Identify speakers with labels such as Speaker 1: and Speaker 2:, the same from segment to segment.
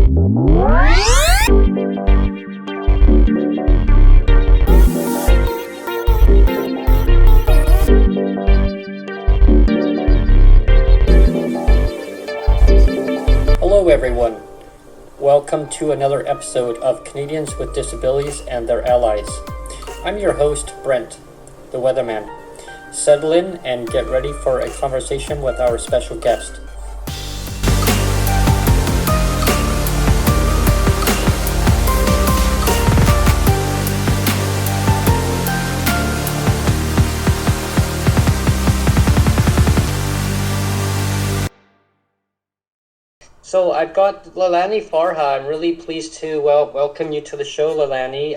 Speaker 1: Hello everyone, welcome to another episode of Canadians with Disabilities and Their Allies. I'm your host, Brent, the weatherman. Settle in and get ready for a conversation with our special guest. So I've got Leilani Farha. I'm really pleased to welcome you to the show, Leilani.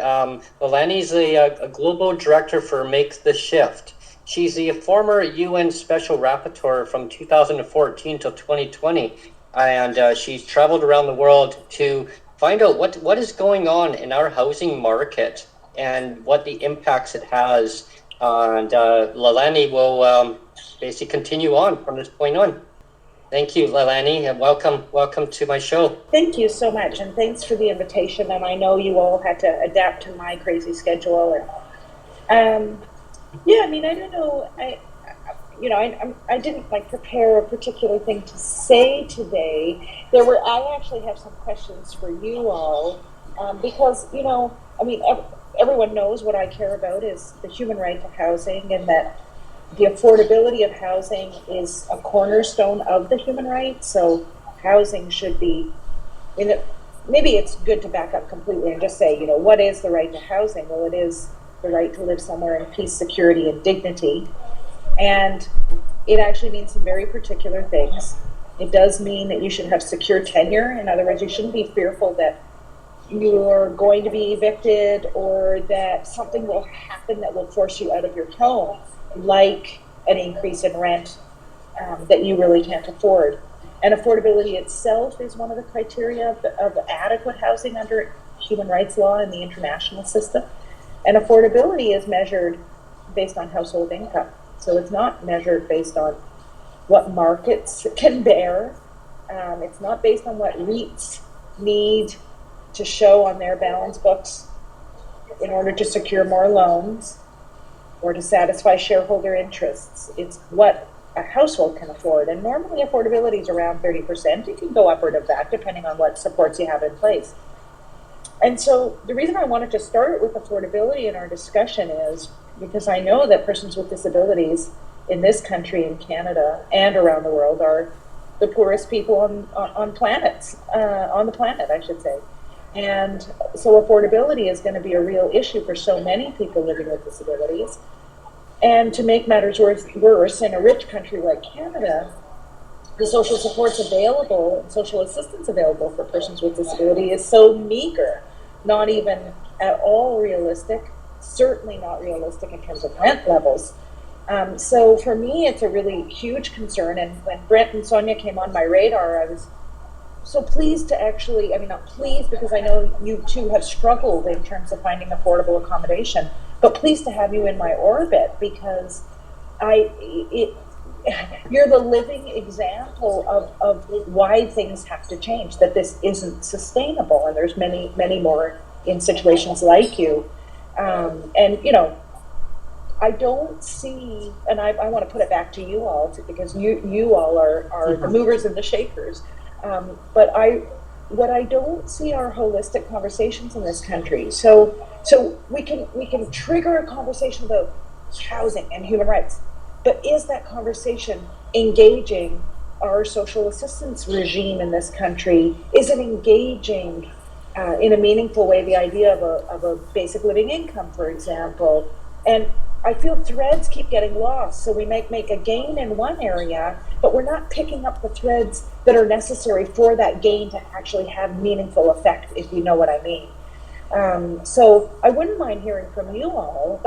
Speaker 1: Leilani's a global director for Make the Shift. She's the former UN Special Rapporteur from 2014 to 2020, and she's traveled around the world to find out what is going on in our housing market and what the impacts it has. And Leilani will basically continue on from this point on. Thank you, Leilani, and welcome to my show.
Speaker 2: Thank you so much, and thanks for the invitation. And I know you all had to adapt to my crazy schedule. And I don't know. I didn't prepare a particular thing to say today. I actually have some questions for you all because everyone knows what I care about is the human right to housing, and that the affordability of housing is a cornerstone of the human right. So housing should be, maybe it's good to back up completely and just say, what is the right to housing? Well, it is the right to live somewhere in peace, security, and dignity. And it actually means some very particular things. It does mean that you should have secure tenure. In other words, you shouldn't be fearful that you're going to be evicted or that something will happen that will force you out of your home, like an increase in rent that you really can't afford. And affordability itself is one of the criteria of adequate housing under human rights law in the international system. And affordability is measured based on household income. So it's not measured based on what markets can bear. It's not based on what REITs need to show on their balance books in order to secure more loans or to satisfy shareholder interests. It's what a household can afford. And normally affordability is around 30%. It can go upward of that depending on what supports you have in place. And so the reason I wanted to start with affordability in our discussion is because I know that persons with disabilities in this country, in Canada, and around the world are the poorest people on the planet, I should say. And so affordability is going to be a real issue for so many people living with disabilities. And to make matters worse, in a rich country like Canada, the social supports available, social assistance available for persons with disability is so meager, not even at all realistic, certainly not realistic in terms of rent levels. So for me, it's a really huge concern. And when Brent and Sonia came on my radar, I was so pleased to actually, not pleased because I know you two have struggled in terms of finding affordable accommodation, but pleased to have you in my orbit because you're the living example of why things have to change, that this isn't sustainable. And there's many, many more in situations like you. I don't see, and I want to put it back to you all because you all are the movers and the shakers. But what I don't see are holistic conversations in this country. So we can trigger a conversation about housing and human rights, but is that conversation engaging our social assistance regime in this country? Is it engaging in a meaningful way the idea of a basic living income, for example? And I feel threads keep getting lost. So we make a gain in one area, but we're not picking up the threads that are necessary for that gain to actually have meaningful effect, if you know what I mean. So I wouldn't mind hearing from you all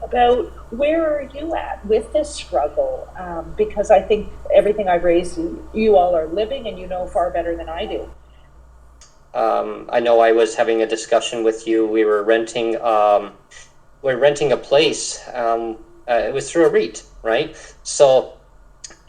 Speaker 2: about where are you at with this struggle, because I think everything I've raised, you all are living and you know far better than I do.
Speaker 1: I know I was having a discussion with you. We were renting a place. It was through a REIT, right? So,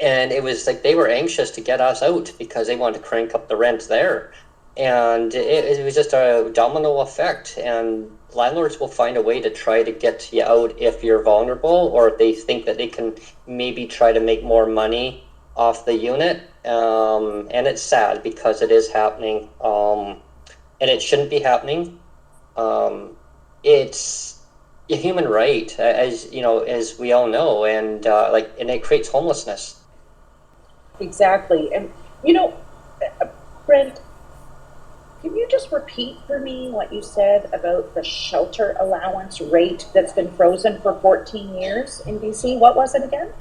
Speaker 1: and it was like they were anxious to get us out because they wanted to crank up the rent there. And it was just a domino effect, and landlords will find a way to try to get you out if you're vulnerable, or if they think that they can maybe try to make more money off the unit. And it's sad because it is happening, and it shouldn't be happening. It's a human right, as you know, as we all know, and and it creates homelessness.
Speaker 2: Exactly. And, Brent, can you just repeat for me what you said about the shelter allowance rate that's been frozen for 14 years in BC? What was it again?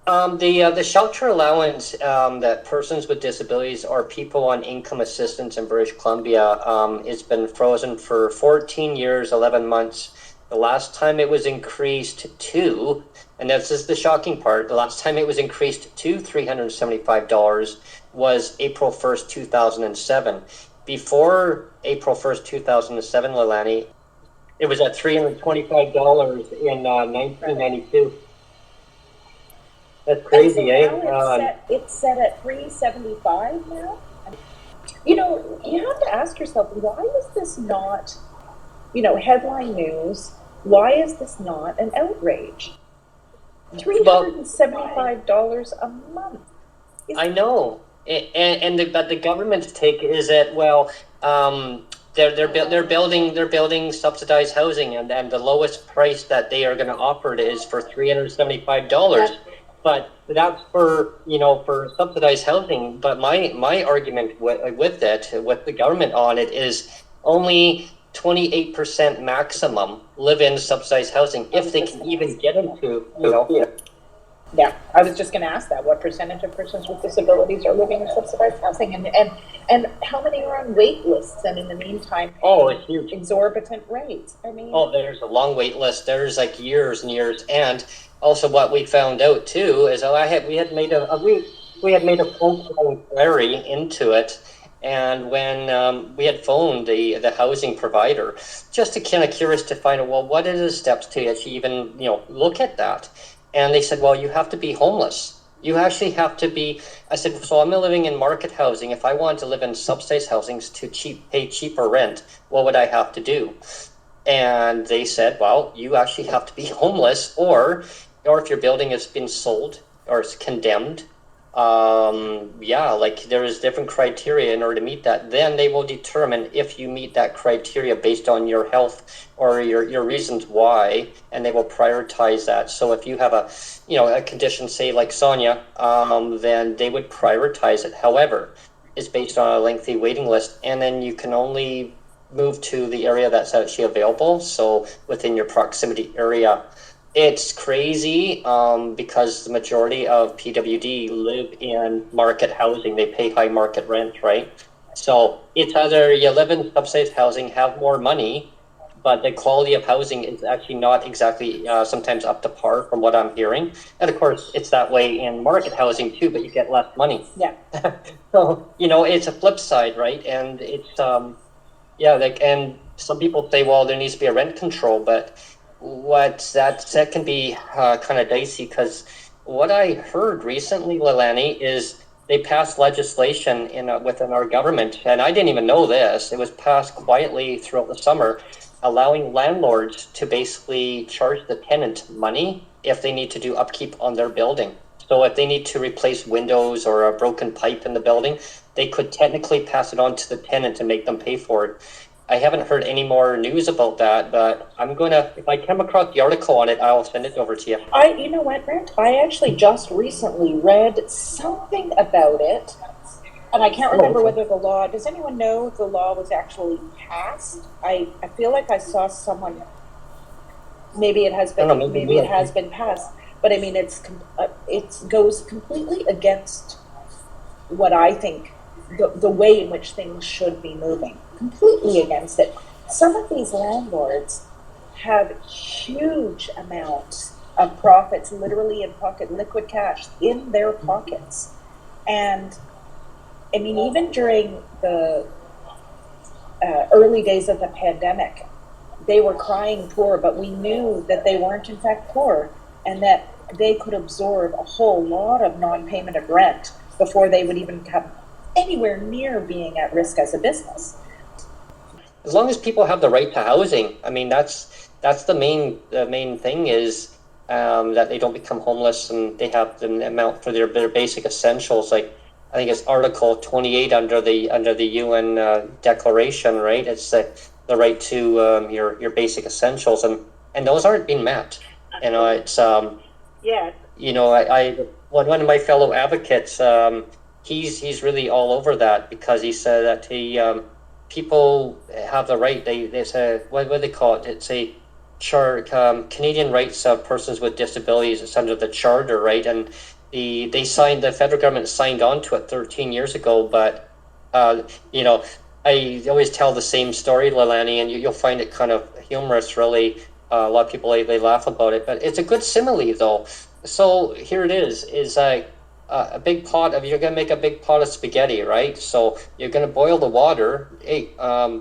Speaker 1: The shelter allowance that persons with disabilities or people on income assistance in British Columbia it's been frozen for 14 years, 11 months. The last time it was increased to, and this is the shocking part, the last time it was increased to $375 was April 1st, 2007. Before April 1st, 2007, Leilani, it was at $325 in 1992. That's crazy,
Speaker 2: and
Speaker 1: eh?
Speaker 2: so now it's set at $375 now. You have to ask yourself, why is this not, headline news? Why is this not an outrage? $375 a month.
Speaker 1: I know, but the government's take is that, well, they're building subsidized housing, and the lowest price that they are going to offer it is for $375. But that's for subsidized housing. But my argument with the government on it is only 28% maximum live in subsidized housing if they can even get into.
Speaker 2: Yeah, I was just going to ask that. What percentage of persons with disabilities are living in subsidized housing, and how many are on wait lists, and in the meantime,
Speaker 1: it's huge,
Speaker 2: exorbitant rates? I mean,
Speaker 1: there's a long wait list. There's like years and years, and also what we found out too is we had made a phone call inquiry into it, and when we had phoned the housing provider, just to kind of curious to find out, well, what are the steps to actually even look at that. And they said, well, you have to be homeless. You actually have to be. I said, so I'm living in market housing. If I wanted to live in subsidized housing to pay cheaper rent, what would I have to do? And they said, well, you actually have to be homeless, or if your building has been sold or is condemned. There is different criteria in order to meet that. Then they will determine if you meet that criteria based on your health or your reasons why, and they will prioritize that. So if you have a condition, say like Sonia, then they would prioritize it. However, it's based on a lengthy waiting list, and then you can only move to the area that's actually available. So within your proximity area. It's crazy because the majority of PWD live in market housing. They pay high market rent, right? So it's either you live in subsidized housing, have more money, but the quality of housing is actually not exactly sometimes up to par from what I'm hearing. And of course, it's that way in market housing too, but you get less money.
Speaker 2: Yeah.
Speaker 1: So, it's a flip side, right? And it's, and some people say, well, there needs to be a rent control, but that can be kind of dicey, because what I heard recently, Leilani, is they passed legislation within our government, and I didn't even know this. It was passed quietly throughout the summer, allowing landlords to basically charge the tenant money if they need to do upkeep on their building. So if they need to replace windows or a broken pipe in the building, they could technically pass it on to the tenant and make them pay for it. I haven't heard any more news about that, but if I come across the article on it, I'll send it over to you.
Speaker 2: You know what, Brent? I actually just recently read something about it, and I can't remember whether does anyone know if the law was actually passed? I feel like I saw someone, maybe it has been passed, but I mean, it goes completely against what I think the way in which things should be moving. Completely against it. Some of these landlords have huge amounts of profits, literally in pocket, liquid cash in their pockets. And I mean, even during the early days of the pandemic, they were crying poor, but we knew that they weren't in fact poor, and that they could absorb a whole lot of non-payment of rent before they would even anywhere near being at risk as a business.
Speaker 1: As long as people have the right to housing, I mean, that's the main thing is that they don't become homeless and they have the amount for their basic essentials. Like I think it's Article 28 under the UN Declaration, right? It's the right to your basic essentials, and those aren't being met. You know, it's
Speaker 2: Yes.
Speaker 1: you know, I one of my fellow advocates, he's really all over that because he said that people have the right. They say what do they call it? It's a Canadian rights of persons with disabilities. It's under the charter, right? And the federal government signed on to it 13 years ago. But you know, I always tell the same story, Leilani, and you'll find it kind of humorous, really. A lot of people they laugh about it, but it's a good simile, though. So here it is a big pot of you're gonna make a big pot of spaghetti, right? So you're gonna boil the water,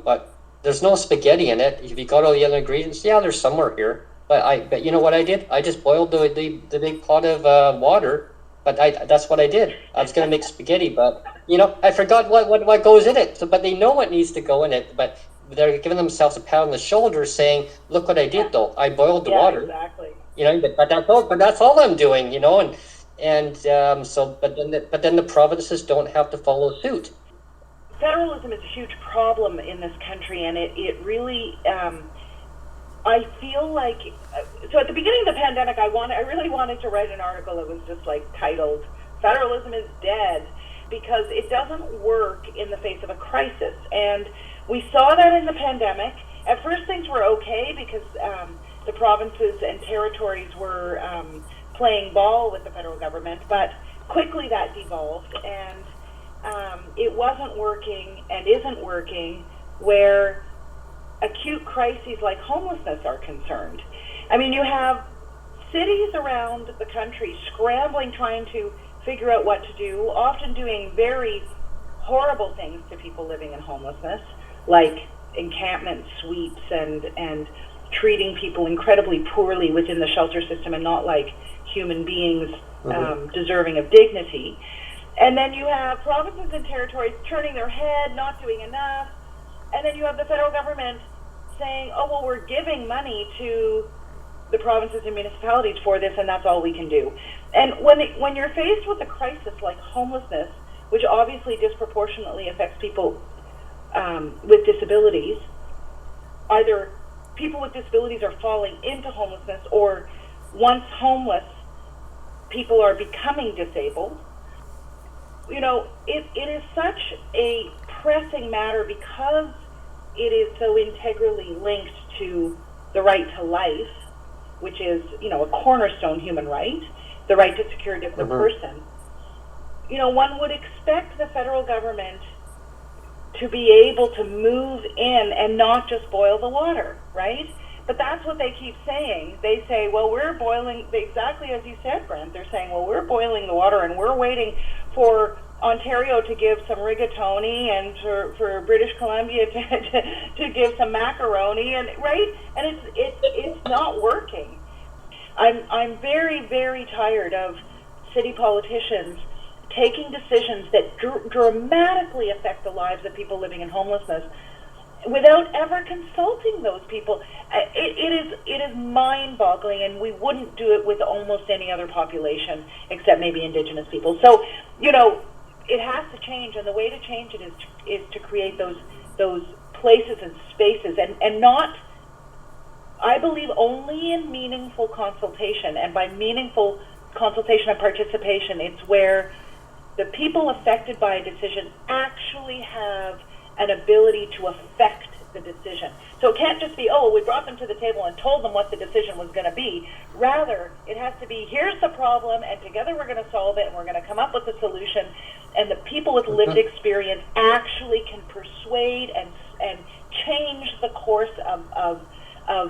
Speaker 1: but there's no spaghetti in it. If you got all the other ingredients, yeah, there's somewhere here. But you know what I did? I just boiled the big pot of water. But that's what I did. I was gonna make spaghetti, but you know I forgot what goes in it. So, but they know what needs to go in it. But they're giving themselves a pat on the shoulder, saying, "Look what I did, though. I boiled the water."
Speaker 2: Exactly.
Speaker 1: You know, but that's all I'm doing. You know, but then the provinces don't have to follow suit.
Speaker 3: Federalism is a huge problem in this country, and it really, I feel like, so at the beginning of the pandemic, I really wanted to write an article that was just like titled, "Federalism is Dead," because it doesn't work in the face of a crisis. And we saw that in the pandemic. At first things were okay because the provinces and territories were playing ball with the federal government, but quickly that devolved, and it wasn't working and isn't working where acute crises like homelessness are concerned. I mean, you have cities around the country scrambling, trying to figure out what to do, often doing very horrible things to people living in homelessness, like encampment sweeps and treating people incredibly poorly within the shelter system and not like human beings deserving of dignity. And then you have provinces and territories turning their head, not doing enough. And then you have the federal government saying, oh, well, we're giving money to the provinces and municipalities for this, and that's all we can do. And when you're faced with a crisis like homelessness, which obviously disproportionately affects people with disabilities, either people with disabilities are falling into homelessness, or once homeless, people are becoming disabled. You know, it is such a pressing matter because it is so integrally linked to the right to life, which is, you know, a cornerstone human right, the right to security of the person. You know, one would expect the federal government to be able to move in and not just boil the water, right? But that's what they keep saying. They say, well, we're boiling, exactly as you said, Brent. They're saying, well, we're boiling the water and we're waiting for Ontario to give some rigatoni and for British Columbia to give some macaroni, and right? And it's not working. I'm very, very tired of city politicians taking decisions that dramatically affect the lives of people living in homelessness without ever consulting those people. It is mind-boggling, and we wouldn't do it with almost any other population except maybe Indigenous people. So, you know, it has to change, and the way to change it is to create those places and spaces, and not, I believe, only in meaningful consultation. And by meaningful consultation and participation, it's where the people affected by a decision actually have an ability to affect the decision. So it can't just be, oh, we brought them to the table and told them what the decision was going to be. Rather, it has to be, here's the problem, and together we're going to solve it, and we're going to come up with a solution. And the people with lived experience actually can persuade and change the course of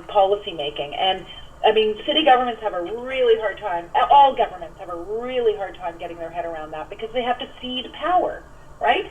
Speaker 3: policy making. And I mean, city governments have a really hard time, all governments have a really hard time getting their head around that, because they have to cede power, right?